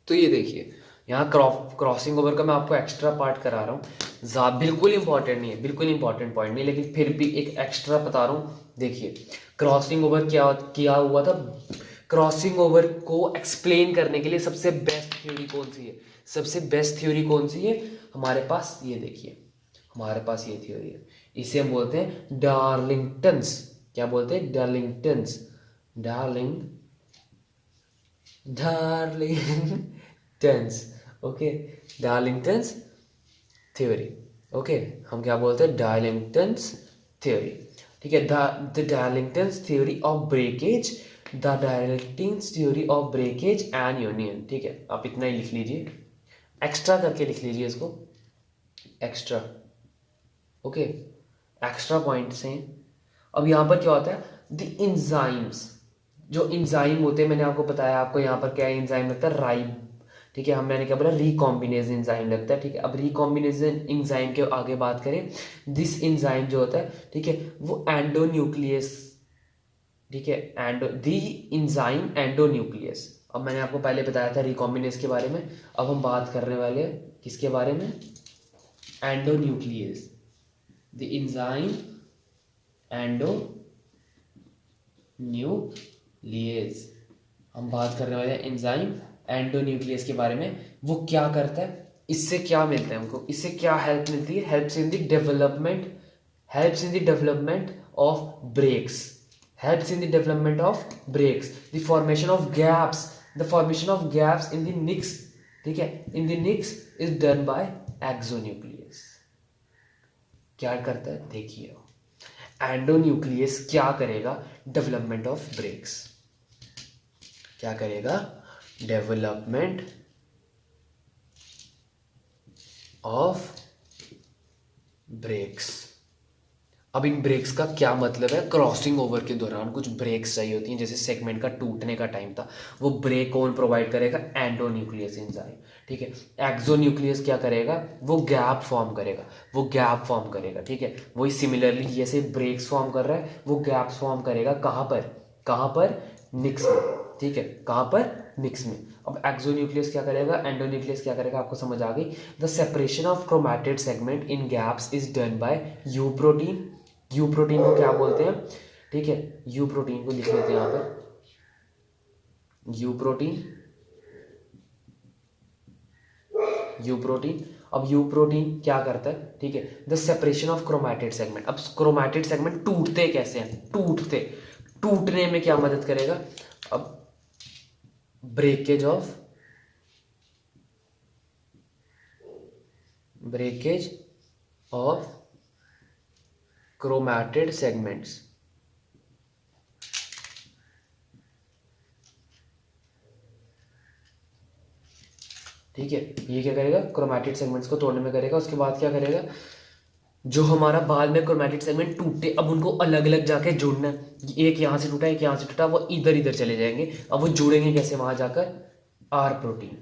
तो ये देखिए यहाँ क्रॉसिंग ओवर का मैं आपको एक्स्ट्रा पार्ट करा रहा हूँ, बिल्कुल इंपॉर्टेंट नहीं है, बिल्कुल इंपॉर्टेंट पॉइंट नहीं, लेकिन फिर भी एक एक्स्ट्रा बता रहा हूँ। देखिए क्रॉसिंग ओवर क्या किया हुआ था, क्रॉसिंग ओवर को एक्सप्लेन करने के लिए सबसे बेस्ट थ्योरी कौन सी है, सबसे बेस्ट थ्योरी कौन सी है हमारे पास, ये देखिए हमारे पास ये थ्योरी है, इसे हम बोलते हैं डार्लिंगटन्स। क्या बोलते हैं? Darlington's. Darling Darlington's. Okay, Darlington's theory. Okay, हम क्या बोलते हैं? Darlington's theory. ठीक है, the Darlington's theory of breakage, the Darlington's theory of breakage and union. ठीक है, आप इतना ही लिख लीजिए, एक्स्ट्रा करके लिख लीजिए इसको, एक्स्ट्रा। ओके, एक्स्ट्रा पॉइंट्स हैं। अब यहाँ पर क्या होता है? द इंजाइम्स, जो इंजाइम होते हैं, मैंने आपको बताया, आपको यहाँ पर क्या इंजाइम लगता है? राइब। ठीक है, हम मैंने क्या बोला? रिकॉम्बिनेज इंजाइम लगता है। ठीक है, अब रिकॉम्बिनेशन इंजाइम के आगे बात करें, दिस इंजाइम जो होता है, ठीक है, वो एंडोन्यूक्लियस, ठीक है, दी इंजाइम एंडोन्यूक्लियस। अब मैंने आपको पहले बताया था रिकॉम्बिनेज के बारे में, अब हम बात करने वाले हैं किसके बारे में? Endonuclease, the enzyme endonuclease. हम बात करने वाले हैं एंजाइम एंडोन्यूक्लियस के बारे में। वो क्या करता है, इससे क्या मिलता है हमको, इससे क्या हेल्प मिलती है? Helps in the development, helps in the development of breaks, helps in the development of breaks, the formation of gaps, the formation of gaps in the nicks. ठीक है, in the nicks is done by exonuclease. क्या करता है देखिए, endonuclease क्या करेगा? Development of breaks. क्या करेगा? Development of breaks. अब इन ब्रेक्स का क्या मतलब है? क्रॉसिंग ओवर के दौरान कुछ ब्रेक्स चाहिए होती हैं, जैसे सेगमेंट का टूटने का टाइम था, वो ब्रेक कौन प्रोवाइड करेगा? Endonuclease enzyme. ठीक है, एक्सोन्यूक्लियस क्या करेगा? वो गैप फॉर्म करेगा, वो गैप फॉर्म करेगा। ठीक है, वही सिमिलरली जैसे ब्रेक्स फॉर्म कर रहा है, वो गैप्स फॉर्म करेगा। कहाँ पर? कहाँ पर? निक्स में। ठीक है, कहाँ पर? निक्स में। अब एक्सोन्यूक्लियस क्या करेगा, एंडोन्यूक्लियस क्या करेगा, आपको समझ आ गई। The separation of chromatid segment in gaps is done bye you protein. You protein को क्या बोलते हैं? ठीक है, यू प्रोटीन को लिख लेते हैं यहाँ पर, यू प्रोटीन, यू प्रोटीन। अब यू प्रोटीन क्या करता है? ठीक है, the separation of chromatid segment. अब क्रोमैटिड सेगमेंट टूटते कैसे हैं? टूटते, टूटने में क्या मदद करेगा? अब breakage of, breakage of chromatid segments. ठीक है, ये क्या करेगा? क्रोमैटिड सेगमेंट्स को तोड़ने में करेगा। उसके बाद क्या करेगा? जो हमारा बाद में क्रोमैटिड सेगमेंट टूटे, अब उनको अलग अलग जाके जोड़ना है। एक यहाँ से टूटा, एक यहाँ से टूटा, वो इधर इधर चले जाएंगे। अब वो जुड़ेंगे कैसे वहां जाकर? R protein.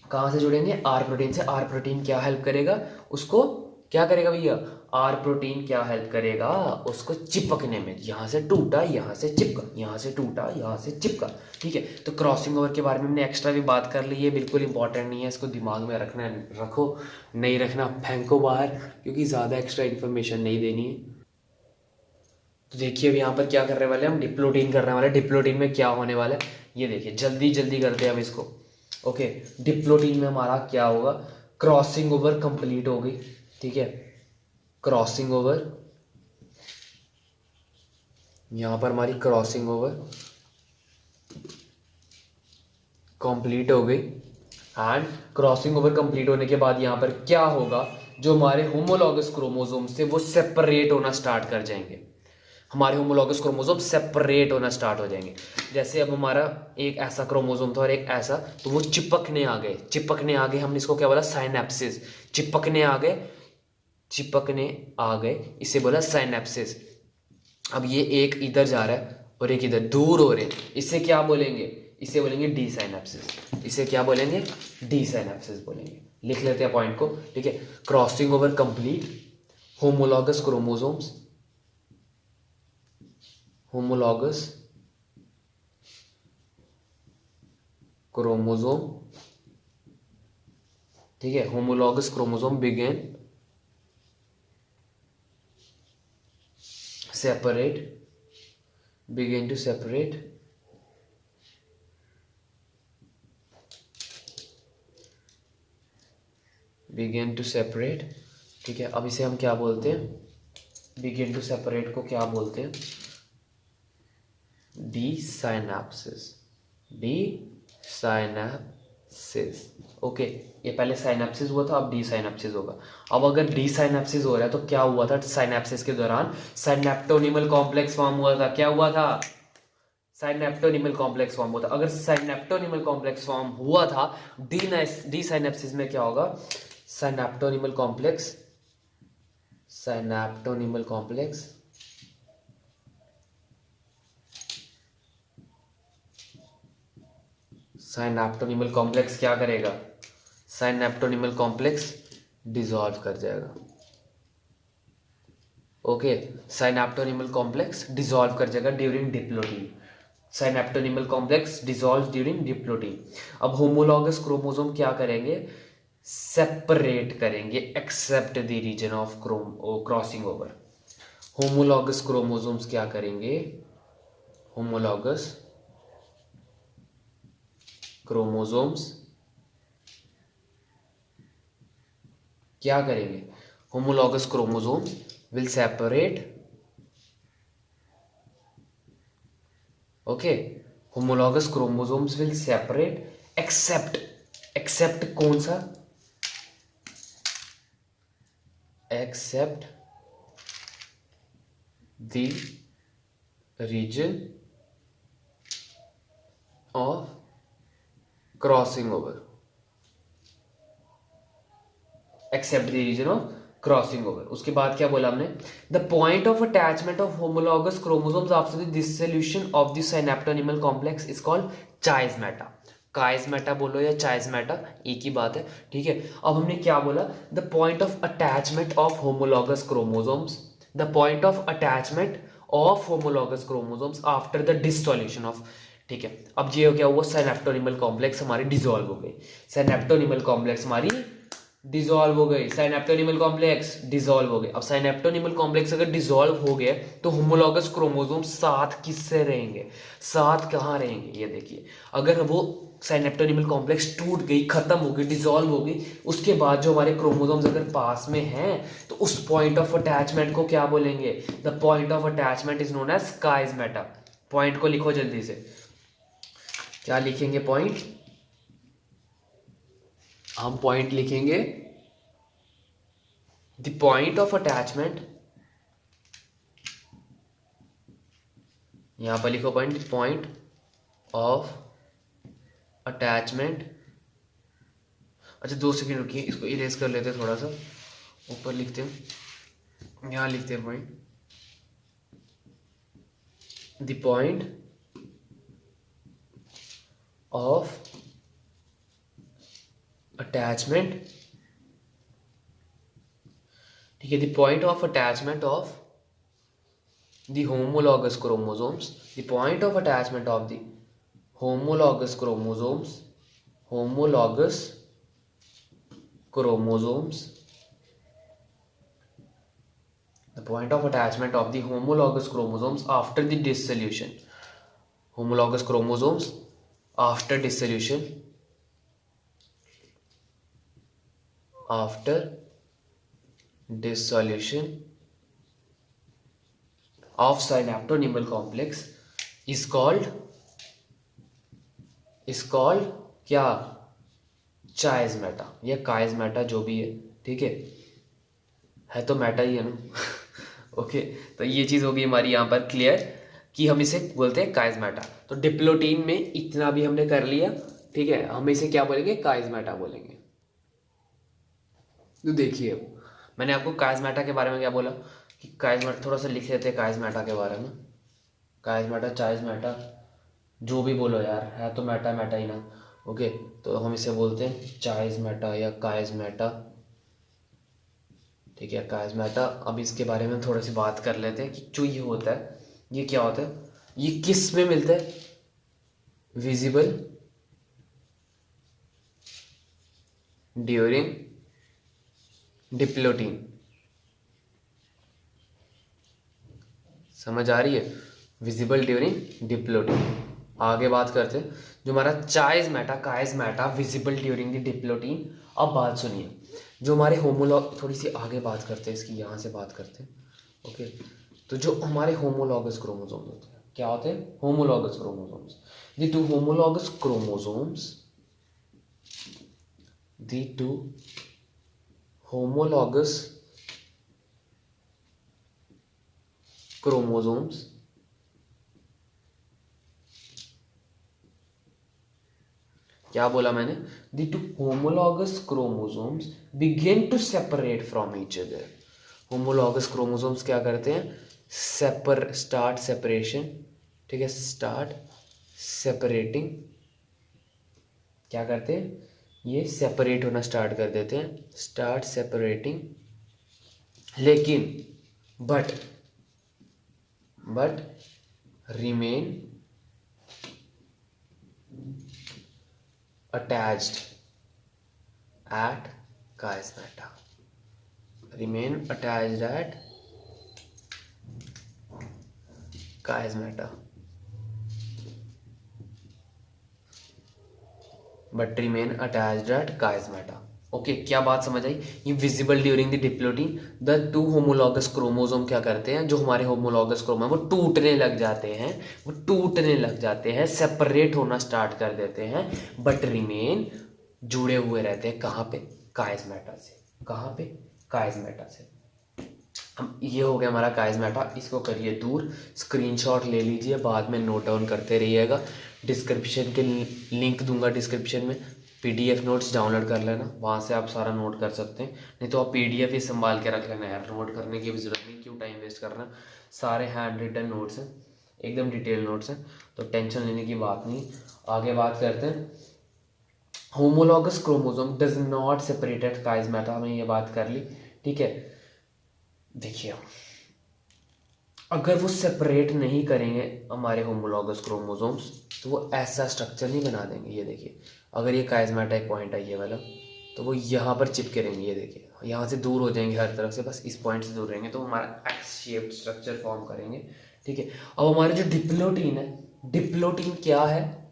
कहाँ से जुड़ेंगे? आर प्रोटीन से। आर प्रोटीन क्या हेल्प करेगा उसको? क्या करेगा भैया? आर प्रोटीन क्या हेल्प करेगा उसको? चिपकने में। यहाँ से टूटा, यहाँ से चिपका, यहाँ से टूटा, यहाँ से चिपका। ठीक है, तो क्रॉसिंग ओवर के बारे में हमने एक्स्ट्रा भी बात कर ली है, बिल्कुल इंपॉर्टेंट नहीं है, इसको दिमाग में रखना, रखो, नहीं रखना फेंको बाहर, क्योंकि ज़्यादा एक्स्ट्रा इन्फॉर्मेशन नहीं देनी है। तो देखिए अब यहाँ पर क्या करने वाले हैं हम? डिप्लोटीन करने वाले हैं। डिप्लोटीन में क्या होने वाला है ये देखिए, जल्दी जल्दी करते हैं अब इसको। ओके, डिप्लोटीन में हमारा क्या होगा? क्रॉसिंग ओवर कंप्लीट हो गई। ठीक है, क्रॉसिंग ओवर, यहाँ पर हमारी क्रॉसिंग ओवर कंप्लीट हो गई। एंड क्रॉसिंग ओवर कंप्लीट होने के बाद यहाँ पर क्या होगा? जो हमारे होमोलॉगस क्रोमोसोम से वो सेपरेट होना स्टार्ट कर जाएंगे। हमारे होमोलॉगस क्रोमोसोम सेपरेट होना स्टार्ट हो जाएंगे। जैसे अब हमारा एक ऐसा क्रोमोसोम था और एक ऐसा, तो वो चिपकने आ गए, चिपकने आ गए, हमने इसको क्या बोला? साइनेप्सिस। चिपकने आ गए, चिपकने आ गए, इसे बोला साइनेप्सिस। अब ये एक इधर जा रहा है और एक इधर, दूर हो रहे हैं, इसे क्या बोलेंगे? इसे बोलेंगे डी साइनेप्सिस। इसे क्या बोलेंगे? डी साइनेप्सिस बोलेंगे। लिख लेते हैं पॉइंट को। ठीक है, crossing over complete, homologous chromosomes, homologous chromosome, ठीक है, homologous chromosome begin separate, begin to separate ठीक है। अब इसे हम क्या बोलते हैं, बिगिन टू सेपरेट को क्या बोलते हैं, डी साइनेप्सिस, ओके। ये पहले साइनेप्सिस हुआ था, अब डी साइनेप्सिस होगा। अब अगर डी साइनेप्सिस हो रहा है तो क्या हुआ था, साइनेप्सिस के दौरान साइनेप्टोनिमल कॉम्प्लेक्स फॉर्म हुआ था। क्या हुआ था, साइनेप्टोनिमल कॉम्प्लेक्स फॉर्म हुआ था। अगर साइनेप्टोनिमल कॉम्प्लेक्स फॉर्म हुआ था, डी साइनेप्सिस में क्या होगा, साइनेप्टोनिमल कॉम्प्लेक्स क्या करेगा, साइनेप्टोनिमल कॉम्प्लेक्स डिसॉल्व कर जाएगा। ओके, साइनेप्टोनिमल कॉम्प्लेक्स डिसॉल्व कर जाएगा during diploidy. Synaptonemal complex dissolve during diploidy. अब होमोलॉगस क्रोमोसोम क्या करेंगे, सेपरेट करेंगे except the region of crossing over. Homologous chromosomes क्या करेंगे, होमोलॉगस क्रोमोसोम्स क्या करेंगे, homologous chromosomes will separate, okay, homologous chromosomes will separate except कौन सा, except the region of crossing over, except the region of crossing over. उसके बाद क्या बोला हमने, the point of attachment of homologous chromosomes after the dissolution of the synaptonemal complex is called chiasmata. Chiasmata बोलो या चाइज़मेटा, एक ही बात है, ठीक है। अब हमने क्या बोला, the point of attachment of homologous chromosomes, the point of attachment of homologous chromosomes after the dissolution of, ठीक है। अब ये क्या हुआ, साइनेप्टोनिमल कॉम्प्लेक्स हमारी डिसॉल्व हो गई, साइनेप्टोनिमल कॉम्प्लेक्स हमारी डिसॉल्व हो गई, साइनेप्टोनिमल कॉम्प्लेक्स डिसॉल्व हो गए। अब साइनेप्टोनिमल कॉम्प्लेक्स अगर डिसॉल्व हो गए तो होमोलॉगस क्रोमोसोम साथ किससे रहेंगे, साथ कहाँ रहेंगे, ये देखिए। अगर वो साइनेप्टोनिमल कॉम्प्लेक्स टूट गई, खत्म हो गई, डिसॉल्व हो गई, उसके बाद जो हमारे क्रोमोसोम्स अगर पास में हैं तो उस पॉइंट ऑफ अटैचमेंट को क्या बोलेंगे, the point of attachment is known as chiasmata. Point को लिखो जल्दी से, क्या लिखेंगे पॉइंट, हम पॉइंट लिखेंगे द पॉइंट ऑफ अटैचमेंट, यहां पर लिखो पॉइंट ऑफ अटैचमेंट। अच्छा 2 सेकंड रुकिए, इसको इरेज कर लेते हैं थोड़ा सा, ऊपर लिखते हैं, यहां लिखते हैं point, the point of attachment, ठीक है, the point of attachment of the homologous chromosomes, the point of attachment of the homologous chromosomes, the point of attachment of the homologous chromosomes after the dissolution, homologous chromosomes after dissolution, of synaptonimal complex is called क्या, चाइज़मेटा या काइज़मेटा, जो भी है, ठीक है तो Meta ही है ना ओके। तो ये चीज़ होगी हमारी यहाँ पर क्लियर कि हम इसे बोलते हैं काइज़मेटा। तो डिप्लोटीन में इतना भी हमने कर लिया, ठीक है, हम इसे क्या बोलेंगे, काइज़मेटा बोलेंगे। तो देखिए मैंने आपको काइज़मेटा के बारे में क्या बोला कि काइज़मेटा, थोड़ा सा लिख लेते हैं काइज़मेटा के बारे में, काइज़मेटा चाइज़मेटा जो भी बोलो यार, है तो मेटा ही ना, ओके। तो हम इसे बोलते हैं चाइज़मेटा या काइज़मेटा, ठीक है, काइज़मेटा। अब इसके बारे में थोड़ी सी बात कर लेते हैं कि जो ये होता है, ये क्या होता है, ये किस में मिलता है, विजिबल ड्यूरिंग डिप्लोटीन। समझ आ रही है? Visible during diplotene. आगे बात करते हैं जो हमारा चाइज़मेटा काइज़मेटा विजिबल ड्यूरिंग द डिप्लोटीन। अब बात सुनिए, जो हमारे होमोलॉग, थोड़ी सी आगे बात करते हैं इसकी, यहाँ से बात करते हैं। ओके, तो जो हमारे होमोलॉगस क्रोमोसोम्स होते हैं, क्या होते हैं? Homologous chromosomes. The two homologous chromosomes, the two homologous chromosomes क्या बोला मैंने? The two homologous chromosomes begin to separate from each other. Homologous chromosomes क्या करते हैं? स्टार्ट सेपरेशन, ठीक है, स्टार्ट सेपरेटिंग। क्या करते हैं? ये सेपरेट होना स्टार्ट कर देते हैं, स्टार्ट सेपरेटिंग। लेकिन but remain attached at chiasmata, remain attached at chiasmata, but remain attached at chiasmata। Okay, क्या बात समझ आई? ये visible during the diplotene, the two homologous chromosome क्या करते हैं? जो हमारे होमोलॉगस क्रोमोसोम वो टूटने लग जाते हैं, सेपरेट होना स्टार्ट कर देते हैं, बट रिमेन जुड़े हुए रहते हैं। कहाँ पे? काइज़मेटा से। कहाँ पे? काइज़मेटा से। हम, ये हो गया हमारा काइज़मेटा, इसको करिए दूर, स्क्रीनशॉट ले लीजिए, बाद में नोट डाउन करते रहिएगा। डिस्क्रिप्शन के लिंक दूंगा, डिस्क्रिप्शन में पीडीएफ नोट्स डाउनलोड कर लेना, वहाँ से आप सारा नोट कर सकते हैं। नहीं तो आप पीडीएफ ही संभाल के रख लेना यार, नोट करने की भी ज़रूरत नहीं, क्यों टाइम वेस्ट करना। सारे हैंड रिटन नोट्स हैं, एकदम डिटेल नोट्स हैं, तो टेंशन लेने की बात नहीं। आगे बात करते हैं। Homologous chromosome does not separated chiasmata, हमने ये बात कर ली, ठीक है। देखिए, अगर वो सेपरेट नहीं करेंगे हमारे होमोलॉगस क्रोमोसोम्स, तो वो ऐसा स्ट्रक्चर नहीं बना देंगे। ये देखिए, अगर ये काइज़मेटा एक पॉइंट है ये वाला, तो वो यहाँ पर चिपके रहेंगे। ये देखिए, यहाँ से दूर हो जाएंगे हर तरफ से, बस इस पॉइंट से दूर रहेंगे, तो हमारा एक्स शेप्ड स्ट्रक्चर फॉर्म करेंगे, ठीक है। अब हमारे जो डिप्लोटीन है, डिप्लोटीन क्या है?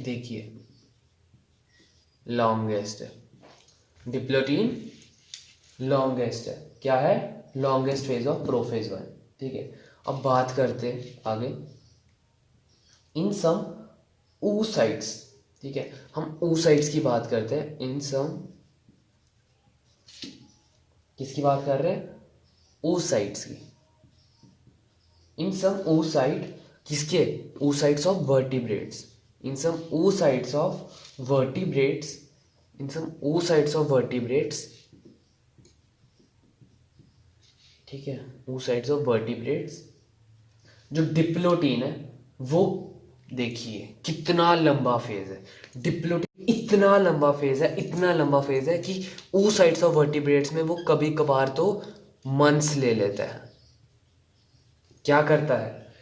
देखिए, लॉन्गेस्ट है डिप्लोटीन, लॉन्गेस्ट है। क्या है? लॉन्गेस्ट फेज ऑफ प्रोफेज 1, ठीक है। अब बात करते हैं आगे, इन सम oocytes, ठीक है, हम oocytes की बात करते हैं। इन सम, किसकी बात कर रहे हैं? oocytes की। इन सम oocyte, किसके? oocytes of vertebrates. In some oocytes of vertebrates, in some oocytes of vertebrates, ठीक है, oocytes ऑफ वर्टिब्रेट्स। जो डिप्लोटीन है वो, देखिए कितना लंबा फेज है डिप्लोटीन, इतना लंबा फेज है कि oocytes ऑफ वर्टिब्रेट्स में वो कभी कभार तो मंथ्स ले लेता है। क्या करता है?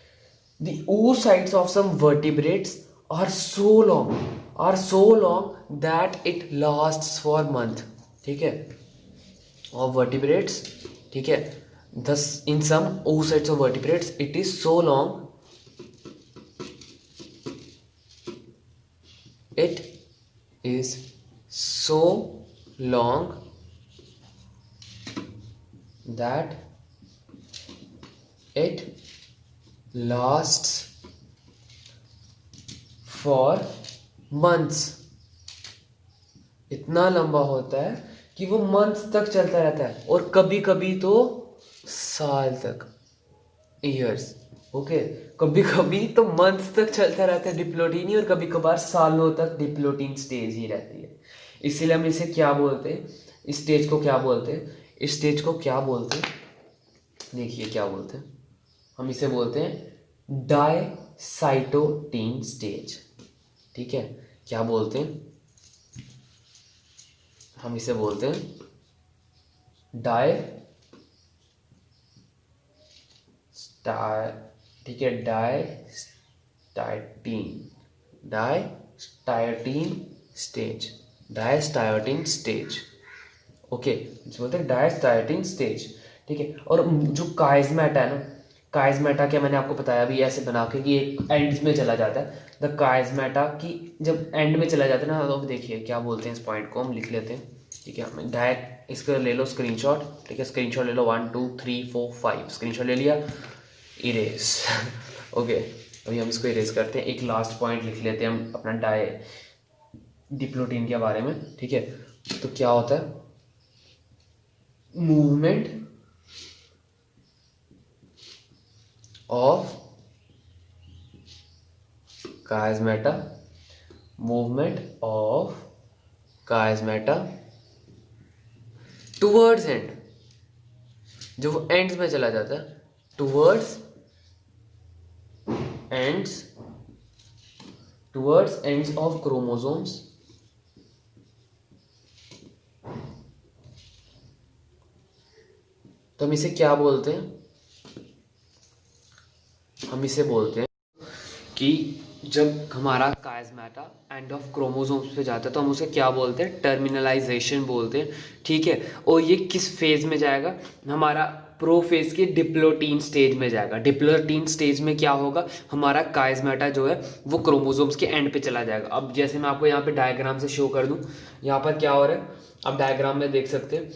The oocytes of some vertebrates are so long that it lasts for month, ठीक है, of vertebrates, ठीक है। Thus in some oocytes of vertebrates it is so long, it is so long that it lasts for months। इतना लंबा होता है कि वो मंथ्स तक चलता रहता है, और कभी कभी तो साल तक, ईयर्स। ओके, कभी कभी तो मंथ्स तक चलता रहता है डिप्लोटीन ही, और कभी कभार सालों तक डिप्लोटीन स्टेज ही रहती है। इसीलिए हम इसे क्या बोलते हैं? इस स्टेज को क्या बोलते हैं? इस स्टेज को क्या बोलते हैं? देखिए क्या बोलते हैं, हम इसे बोलते हैं डायसाइटोटीन स्टेज, ठीक है। क्या बोलते हैं? हम इसे बोलते हैं ठीक है, डायस्टाटीन स्टेज, डायस्टायोटीन स्टेज। ओके, जो बोलते हैं डायस्टायोटीन स्टेज, ठीक है। और जो काइज़मेटा है ना, काइज़मेटा क्या मैंने आपको बताया अभी ऐसे बना के कि एक एंड में चला जाता है। द काइज़मेटा की जब एंड में चला जाता है ना, तो देखिए क्या बोलते हैं, इस पॉइंट को हम लिख लेते हैं, ठीक है। हमें डायरेक्ट इसका ले लो स्क्रीनशॉट, ठीक है। स्क्रीनशॉट ले लो 1 2 3 4 5 स्क्रीनशॉट ले लिया, इरेज। ओके, अभी हम इसको इरेज करते हैं। एक लास्ट पॉइंट लिख लेते हैं हम अपना डिप्लोटीन के बारे में, ठीक है। तो क्या होता है, movement of chiasmata, movement of chiasmata towards end, जो वो एंड्स में चला जाता है, टुवर्ड्स एंड्स ऑफ क्रोमोसोम्स, तो हम इसे क्या बोलते हैं, हम इसे बोलते हैं कि जब हमारा काइज़मेटा एंड ऑफ क्रोमोसोम्स पे जाता है तो हम उसे क्या बोलते हैं, टर्मिनलाइजेशन बोलते हैं, ठीक है। और ये किस फेज में जाएगा, हमारा प्रोफेज के डिप्लोटीन स्टेज में जाएगा। डिप्लोटीन स्टेज में क्या होगा, हमारा काइज़मेटा जो है वो क्रोमोसोम्स के एंड पे चला जाएगा। अब जैसे मैं आपको यहाँ पे डायग्राम से शो कर दूँ, यहाँ पर क्या हो रहा है, अब डायग्राम में देख सकते हैं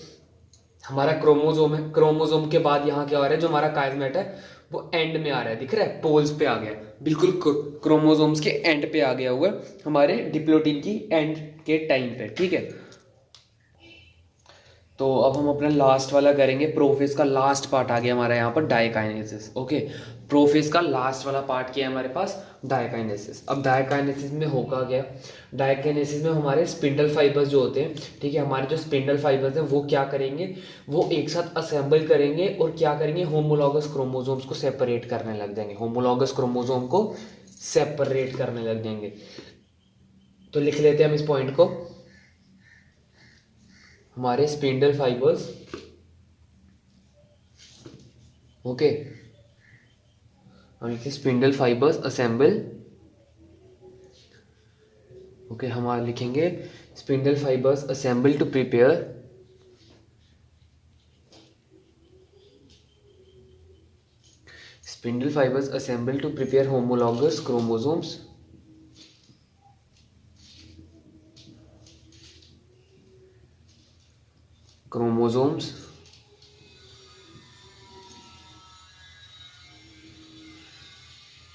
हमारा क्रोमोसोम है, क्रोमोसोम के बाद यहाँ क्या हो रहा है, जो हमारा काइज़मेटा है वो एंड में आ रहा है, दिख रहा है, पोल्स पे आ गया, बिल्कुल क्रोमोसोम्स के एंड पे आ गया हुआ हमारे डिप्लोटीन की एंड के टाइम पे, ठीक है। तो अब हम अपना लास्ट वाला करेंगे, प्रोफेज का लास्ट पार्ट आ गया हमारा यहाँ पर, डायकाइनेसिस। ओके, प्रोफेज का लास्ट वाला पार्ट क्या है हमारे पास, डायकाइनेसिस। अब डायकाइनेसिस में होगा क्या, डायकाइनेसिस में हमारे स्पिंडल फाइबर्स जो होते हैं, ठीक है, हमारे जो स्पिंडल फाइबर्स हैं वो क्या करेंगे, वो एक साथ असेंबल करेंगे और क्या करेंगे, होमोलॉगस क्रोमोसोम्स को सेपरेट करने लग जाएंगे, होमोलॉगस क्रोमोसोम को सेपरेट करने लग जाएंगे। तो लिख लेते हैं हम इस पॉइंट को, हमारे स्पिंडल फाइबर्स, ओके, हम लिखते स्पिंडल फाइबर्स असेंबल, ओके, हमारे लिखेंगे spindle fibres assemble to prepare spindle fibres assemble to prepare homologous chromosomes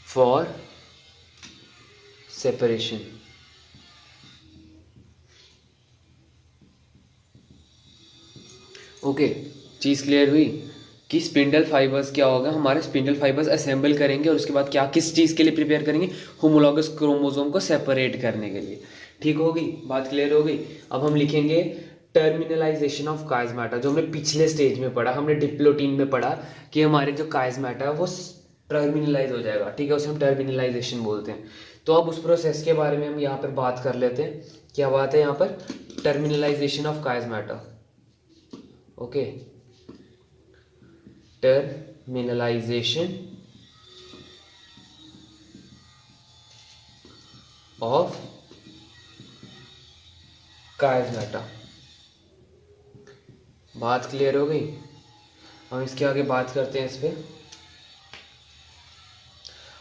for separation। Okay, चीज़ क्लियर हुई कि स्पिंडल फाइबर्स क्या होगा, हमारे स्पिंडल फाइबर्स असेंबल करेंगे और उसके बाद क्या, किस चीज़ के लिए प्रिपेयर करेंगे, होमोलॉगस क्रोमोसोम को सेपरेट करने के लिए। ठीक होगी बात, क्लियर हो गई। अब हम लिखेंगे टर्मिनलाइजेशन ऑफ काइज़मेटा, जो हमने पिछले स्टेज में पढ़ा, हमने डिप्लोटीन में पढ़ा कि हमारे जो काइज़मेटा है वो टर्मिनलाइज हो जाएगा, ठीक है, उसे हम टर्मिनलाइजेशन बोलते हैं। तो अब उस प्रोसेस के बारे में हम यहाँ पर बात कर लेते हैं। क्या बात है यहाँ पर, terminalization of chiasmata. Okay, terminalization of chiasmata, बात क्लियर हो गई। हम इसके आगे बात करते हैं इस पे।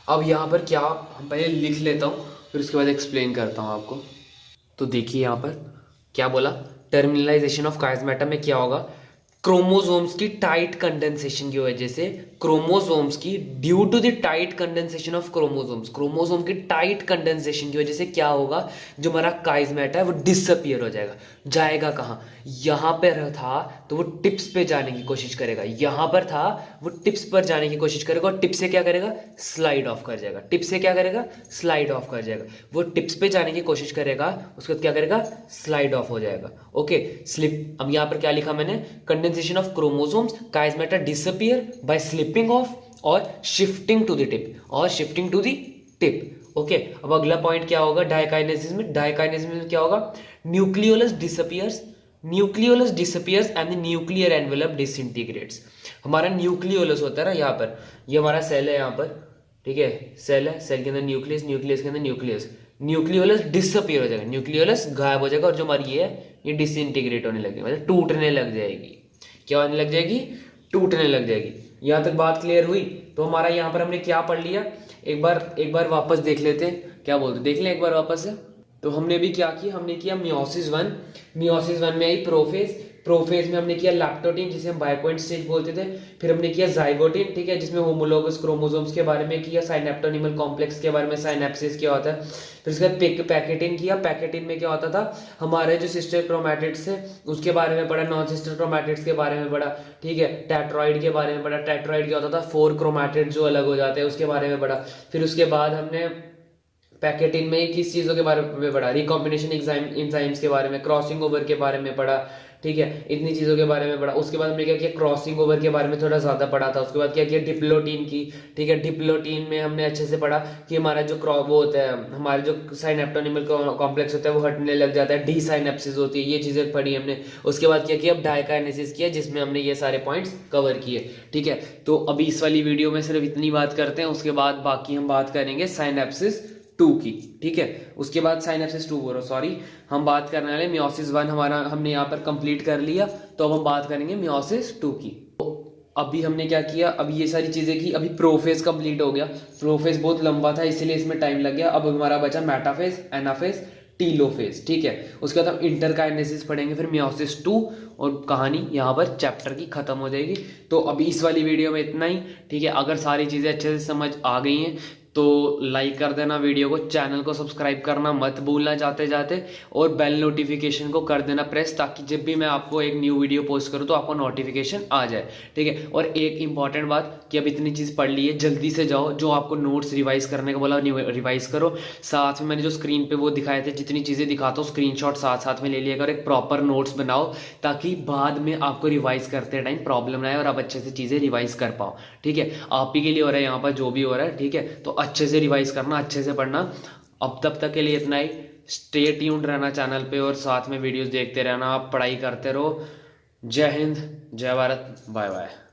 अब यहाँ पर क्या, हम पहले लिख लेता हूँ फिर उसके बाद एक्सप्लेन करता हूँ आपको। तो देखिए यहाँ पर क्या बोला, टर्मिनलाइजेशन ऑफ काइज़मेटा में क्या होगा, क्रोमोसोम्स की टाइट कंडेंसेशन की वजह से, क्रोमोसोम्स की due to the tight condensation of chromosomes, chromosome की टाइट कंडेंसेशन की वजह से क्या होगा, जो हमारा काइज़मेटा है वो डिसअपियर हो जाएगा। जाएगा कहाँ, यहाँ पर था तो वो टिप्स पे जाने की कोशिश करेगा, यहाँ पर था वो टिप्स पर जाने की कोशिश करेगा और टिप से क्या करेगा, स्लाइड ऑफ कर जाएगा। टिप से क्या करेगा, स्लाइड ऑफ कर जाएगा। वो टिप्स पे जाने की कोशिश करेगा, उसके बाद क्या करेगा, स्लाइड ऑफ हो जाएगा। Okay, slip. अब यहाँ पर क्या लिखा मैंने, condensation of chromosomes, chiasmata disappear by slipping off और शिफ्टिंग टू द टिप, और shifting to the tip. Okay, अब अगला पॉइंट क्या होगा, डायकाइनेसिस में, डायकाइनेसिस में क्या होगा, nucleolus disappears, nucleolus disappears and the nuclear envelope डिसइंटीग्रेट्स। हमारा न्यूक्लियोलस होता है ना, यहाँ पर ये हमारा सेल है, यहाँ पर, ठीक है, सेल है, सेल के अंदर न्यूक्लियस, न्यूक्लियस के अंदर न्यूक्लियस, न्यूक्लियोलस डिसअपियर हो जाएगा, न्यूक्लियोलस गायब हो जाएगा, और जो हमारी ये डिसइंटीग्रेट होने लगेगी, मतलब टूटने लग जाएगी। क्या होने लग जाएगी? टूटने लग जाएगी। यहाँ तक बात क्लियर हुई? तो हमारा यहाँ पर हमने क्या पढ़ लिया, एक बार वापस देख लेते हैं, क्या बोलते, देख लें एक बार वापस से। तो हमने भी क्या किया, हमने किया मियोसिस वन में आई प्रोफेज, प्रोफेज में हमने किया लैक्टोटिन जिसे हम बायपॉइंट स्टेज बोलते थे, फिर हमने किया जाइगोटिन, ठीक है, जिसमें होमोलोगस क्रोमोसोम्स के बारे में किया, साइनेप्टोनिमल कॉम्प्लेक्स के बारे में, साइनेप्सिस क्या होता है, फिर उसके बाद पैकेटिन किया, पैकेटिन में क्या होता था, हमारे जो सिस्टर क्रोमैटिड्स थे उसके बारे में पढ़ा, नॉन सिस्टर क्रोमैटिड्स के बारे में पढ़ा, ठीक है, टेट्रॉइड के बारे में पढ़ा, टेट्रॉइड क्या होता था, 4 क्रोमैटिड जो अलग हो जाते हैं उसके बारे में पढ़ा, फिर उसके बाद हमने पैकेटिन में किस चीज़ों के बारे में पढ़ा, रिकॉम्बिनेशन एंजाइम्स के बारे में, क्रॉसिंग ओवर के बारे में पढ़ा, ठीक है, इतनी चीज़ों के बारे में पढ़ा। उसके बाद हमने क्या किया, क्रॉसिंग ओवर के बारे में थोड़ा ज़्यादा पढ़ा था। उसके बाद क्या किया, डिप्लोटीन की, ठीक है, डिप्लोटीन में हमने अच्छे से पढ़ा कि हमारा जो वो होता है, हमारे जो साइनेप्टोनिमल कॉम्प्लेक्स होता है वो हटने लग जाता है, डी साइनेप्सिस होती है, ये चीज़ें पढ़ी हमने। उसके बाद क्या किया, डायकाइनेसिस किया, जिसमें हमने ये सारे पॉइंट्स कवर किए, ठीक है। तो अभी इस वाली वीडियो में सिर्फ इतनी बात करते हैं, उसके बाद बाकी हम बात करेंगे साइनेप्सिस 2 की, ठीक है। उसके बाद साइनेप्सिस 2 बोलो, सॉरी, हम बात करने वाले मियोसिस 1 हमारा हमने यहाँ पर कंप्लीट कर लिया, तो अब हम बात करेंगे मियोसिस 2 की। तो अभी हमने क्या किया, अभी ये सारी चीजें की, अभी प्रोफेज कंप्लीट हो गया, प्रोफेज बहुत लंबा था इसलिए इसमें टाइम लग गया। अब हमारा बचा मेटाफेज, एनाफेज, टीलोफेज, ठीक है। उसके बाद हम इंटरकाइनेसिस पढ़ेंगे, फिर मियोसिस 2, और कहानी यहाँ पर चैप्टर की खत्म हो जाएगी। तो अभी इस वाली वीडियो में इतना ही, ठीक है। अगर सारी चीज़ें अच्छे से समझ आ गई हैं तो लाइक कर देना वीडियो को, चैनल को सब्सक्राइब करना मत भूलना जाते जाते, और बेल नोटिफिकेशन को कर देना प्रेस, ताकि जब भी मैं आपको एक न्यू वीडियो पोस्ट करूँ तो आपको नोटिफिकेशन आ जाए, ठीक है। और एक इंपॉर्टेंट बात कि अब इतनी चीज़ पढ़ ली है, जल्दी से जाओ, जो आपको नोट्स रिवाइज करने का बोला रिवाइज करो। साथ में मैंने जो स्क्रीन पे वो दिखाए थे, जितनी चीज़ें दिखाता हूँ स्क्रीनशॉट साथ साथ में ले लिया करो, एक प्रॉपर नोट्स बनाओ, ताकि बाद में आपको रिवाइज करते टाइम प्रॉब्लम ना आए और आप अच्छे से चीज़ें रिवाइज कर पाओ, ठीक है। आप ही के लिए हो रहा है यहाँ पर जो भी हो रहा है, ठीक है। तो अच्छे से रिवाइज करना, अच्छे से पढ़ना। अब तब तक के लिए इतना ही। स्टे ट्यून्ड रहना चैनल पे, और साथ में वीडियोस देखते रहना, आप पढ़ाई करते रहो। जय हिंद, जय भारत, बाय बाय।